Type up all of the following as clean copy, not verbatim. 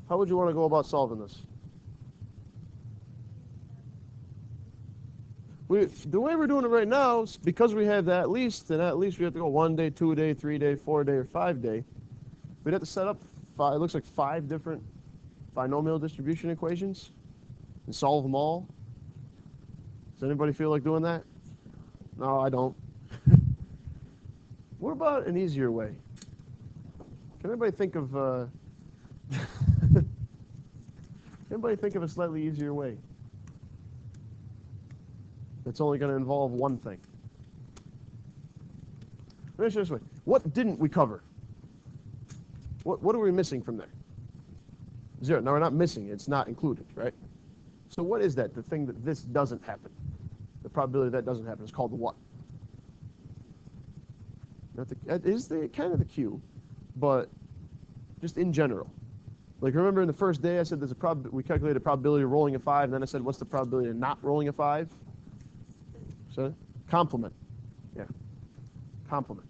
How would you want to go about solving this? The way we're doing it right now, is because we have that at least, then at least we have to go 1 day, 2 day, 3 day, 4 day, or 5 day. We'd have to set up it looks like 5 different binomial distribution equations and solve them all. Does anybody feel like doing that? No, I don't. What about an easier way? Can anybody think of anybody think of a slightly easier way? It's only going to involve one thing. Let me ask you this way. What didn't we cover? What are we missing from there? 0. No, we're not missing. It's not included, right? So what is that? The thing that this doesn't happen. The probability that doesn't happen is called the what? It is kind of the Q, but just in general. Like remember in the first day I said there's we calculated a probability of rolling a 5, and then I said what's the probability of not rolling a 5? So complement. Yeah. Complement.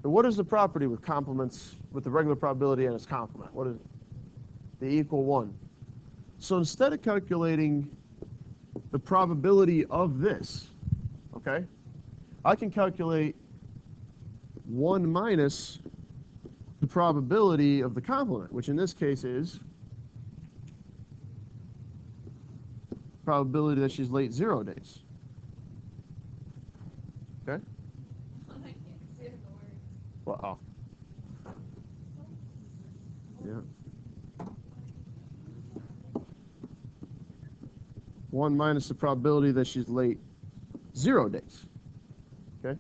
And what is the property with complements, with the regular probability and its complement? What is it? They equal 1. So instead of calculating the probability of this, okay, I can calculate 1 minus the probability of the complement, which in this case is probability that she's late 0 days. Okay? Well, yeah. 1 minus the probability that she's late 0 days. Okay?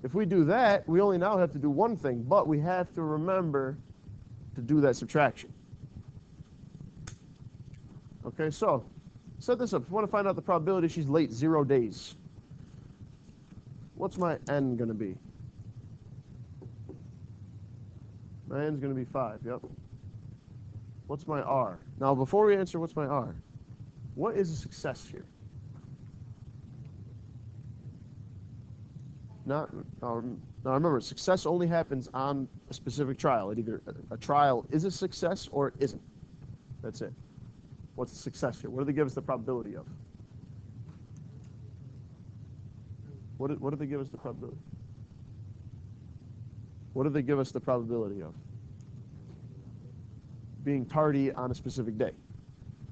If we do that, we only now have to do one thing, but we have to remember to do that subtraction. Okay, so set this up. If you want to find out the probability she's late 0 days, what's my n going to be? My n's going to be 5, yep. What's my r? Now, before we answer what's my r, what is a success here? Now remember, success only happens on a specific trial. Either a trial is a success or it isn't. That's it. What's the success here? What do they give us the probability of? What do they give us the probability? What do they give us the probability of? Being tardy on a specific day.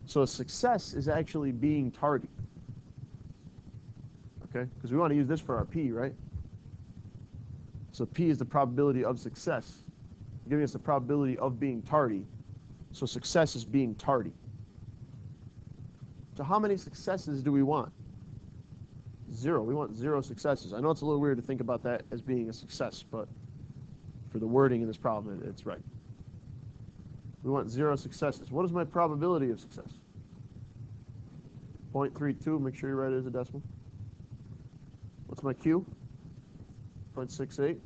So a success is actually being tardy. Okay? Because we want to use this for our P, right? So P is the probability of success, giving us the probability of being tardy. So success is being tardy. So how many successes do we want? 0. We want 0 successes. I know it's a little weird to think about that as being a success, but for the wording in this problem, it's right. We want 0 successes. What is my probability of success? 0.32. Make sure you write it as a decimal. What's my Q? 0.68.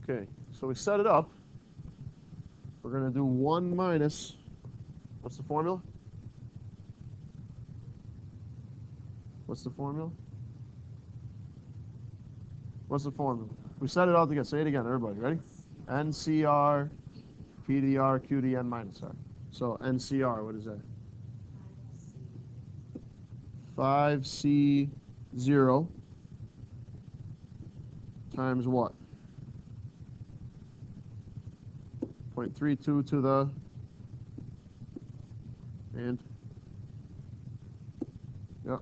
Okay, so we set it up. We're going to do 1 minus, what's the formula? What's the formula? What's the formula? We set it all together. Say it again, everybody. Ready? NCR, PDR, QDN minus R. So NCR, what is that? 5C0 times what? 0.32 to the, and, yep,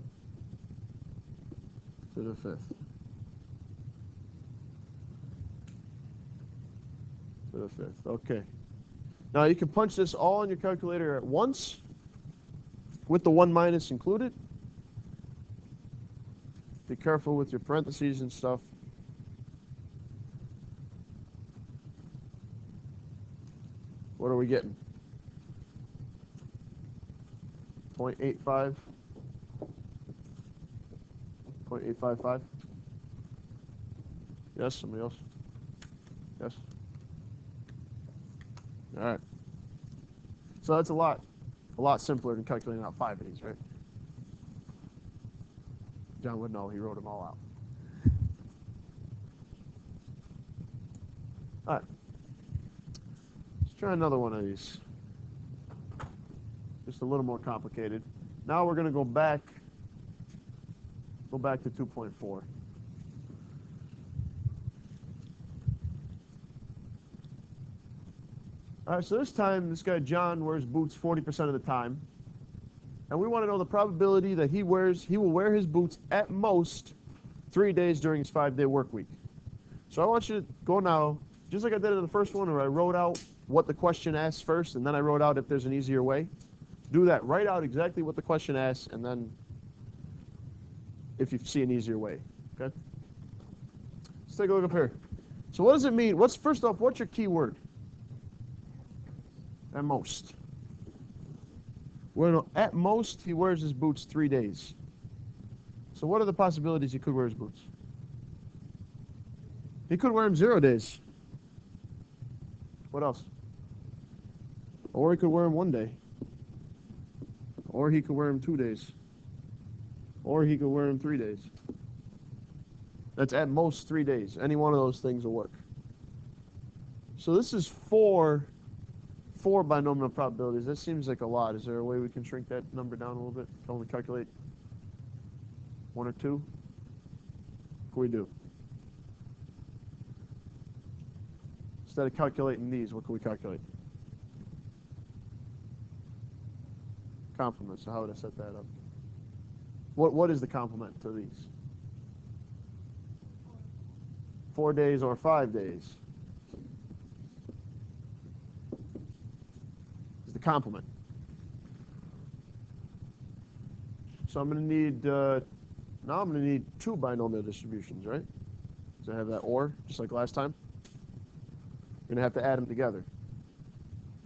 to the 5th. To the 5th, okay. Now you can punch this all in your calculator at once, with the 1 minus included. Be careful with your parentheses and stuff. What are we getting? 0.85? 0.855? Yes, somebody else? Yes? All right. So that's a lot simpler than calculating out 5 of these, right? John would know, he wrote them all out. All right. Try another one of these. Just a little more complicated. Now we're going to go back to 2.4. All right, so this time, this guy John wears boots 40% of the time. And we want to know the probability that he will wear his boots at most 3 days during his 5-day work week. So I want you to go now, just like I did in the first one, where I wrote out what the question asks first, and then I wrote out if there's an easier way. Do that. Write out exactly what the question asks, and then if you see an easier way. Okay? Let's take a look up here. So what does it mean? First off, what's your key word? At most. Well, at most, he wears his boots 3 days. So what are the possibilities he could wear his boots? He could wear them 0 days. What else? Or he could wear them 1 day. Or he could wear them 2 days. Or he could wear them 3 days. That's at most 3 days. Any one of those things will work. So this is four binomial probabilities. That seems like a lot. Is there a way we can shrink that number down a little bit? Can we calculate 1 or 2? What can we do? Instead of calculating these, what can we calculate? Complement. So how would I set that up? What is the complement to these? 4 days or 5 days? Is the complement. So I'm going to need, now I'm going to need 2 binomial distributions, right? So I have that or, just like last time. We're going to have to add them together.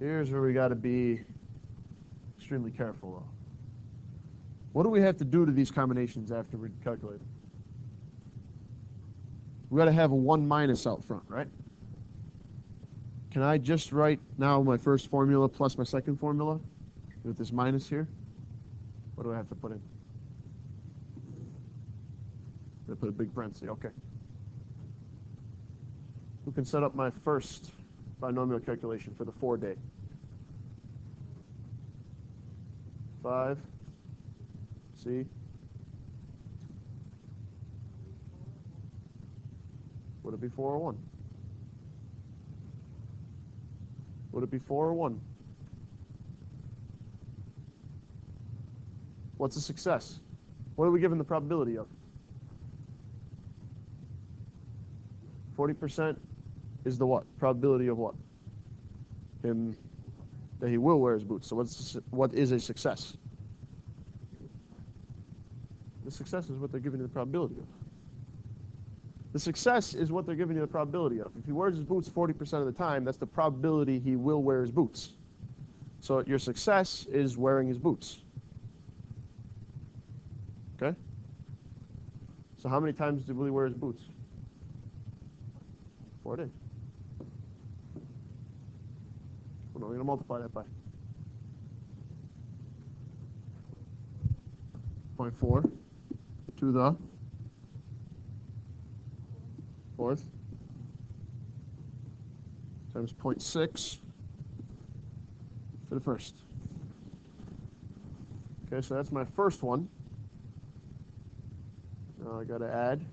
Here's where we got to be extremely careful, though. What do we have to do to these combinations after we calculate them? We got to have a 1 minus out front, right? Can I just write now my first formula plus my second formula with this minus here? What do I have to put in? I put a big parenthesis. Okay. Who can set up my first binomial calculation for the 4-day? 5. C. Would it be 4 or 1? Would it be 4 or 1? What's a success? What are we given the probability of? 40% is the what? Probability of what? Him, that he will wear his boots. So what is a success? The success is what they're giving you the probability of. The success is what they're giving you the probability of. If he wears his boots 40% of the time, that's the probability he will wear his boots. So your success is wearing his boots. Okay? So how many times did Willie wear his boots? 4 days. Well, no, we're going to multiply that by 0.4 to the 4th times 0.6 for the 1st. Okay, so that's my first one. Now I got to add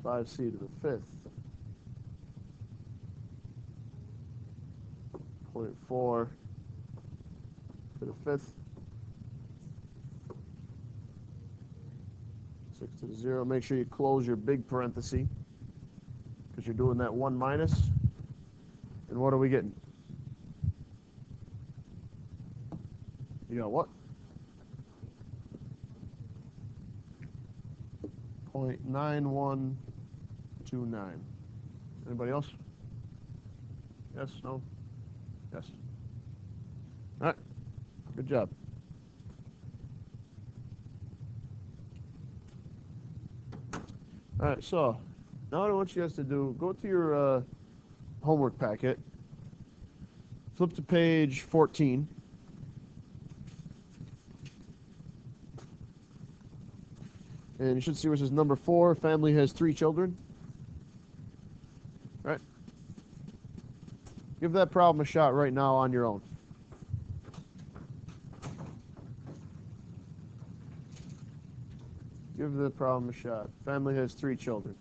5c to the 5th. 0.4 for the 5th. 6 to the 0. Make sure you close your big parenthesis because you're doing that 1 minus. And what are we getting? You got what? 0.9129. Anybody else? Yes? No? Yes. All right. Good job. All right, so now what I want you guys to do, go to your homework packet, flip to page 14. And you should see where it says number 4, family has 3 children. Right? Give that problem a shot right now on your own. Give the problem a shot. Family has 3 children.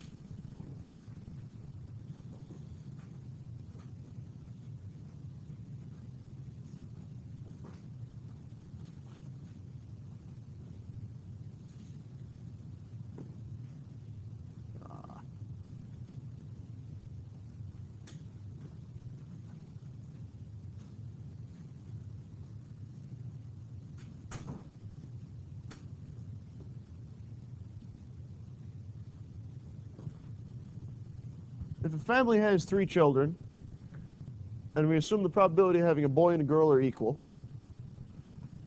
If a family has 3 children, and we assume the probability of having a boy and a girl are equal,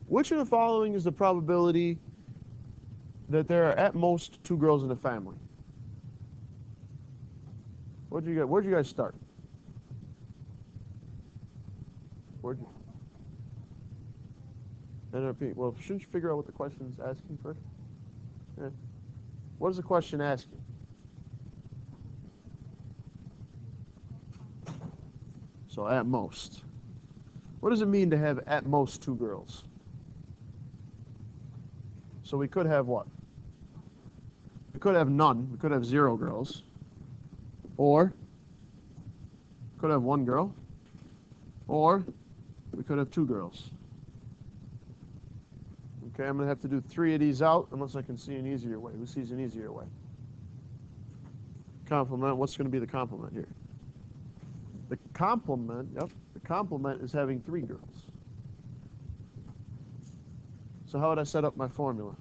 which of the following is the probability that there are at most 2 girls in the family? Where'd you guys start? Where'd you? Well, shouldn't you figure out what the question is asking first? Yeah. What is the question asking? So at most. What does it mean to have at most 2 girls? So we could have what? We could have none. We could have 0 girls. Or we could have 1 girl. Or we could have 2 girls. Okay, I'm going to have to do 3 of these out unless I can see an easier way. Who sees an easier way? Complement. What's going to be the complement here? The complement, yep, the complement is having 3 girls. So how would I set up my formula?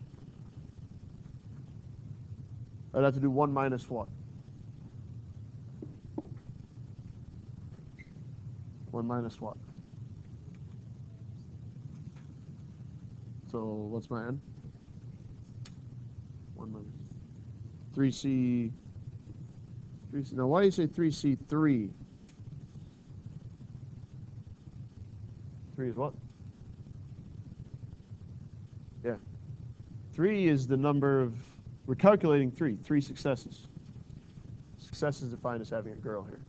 I'd have to do 1 minus what? 1 minus what? So what's my n? 1 minus 3c. 3c. Now why do you say 3c3? 3 is what? Yeah. 3 is the number of, we're calculating 3 successes. Success is defined as having a girl here.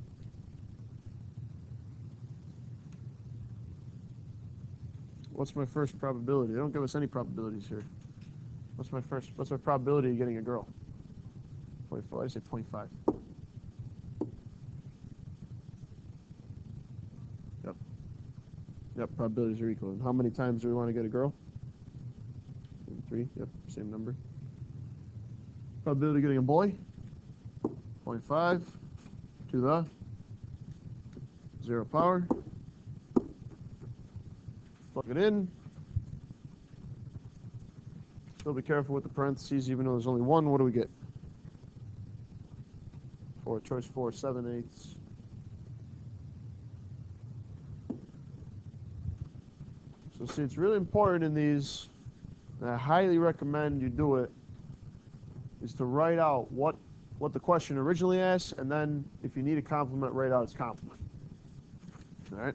What's my first probability? They don't give us any probabilities here. What's my probability of getting a girl? 24, I say 0.5. Yep, probabilities are equal. And how many times do we want to get a girl? 3, yep, same number. Probability of getting a boy? 0.5 to the 0 power. Plug it in. Still be careful with the parentheses, even though there's only 1. What do we get? 4, choice 4, 7/8. So see, it's really important in these, and I highly recommend you do it, is to write out what the question originally asked, and then if you need a complement, write out its complement. All right?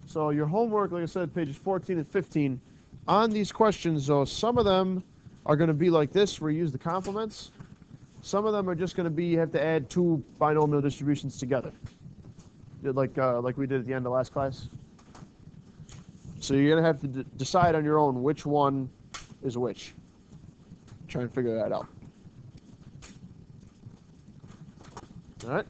So your homework, like I said, pages 14 and 15, on these questions, though, some of them are going to be like this, where you use the complements. Some of them are just going to be, you have to add 2 binomial distributions together, like we did at the end of last class. So you're going to have to decide on your own which one is which. Try and figure that out. All right?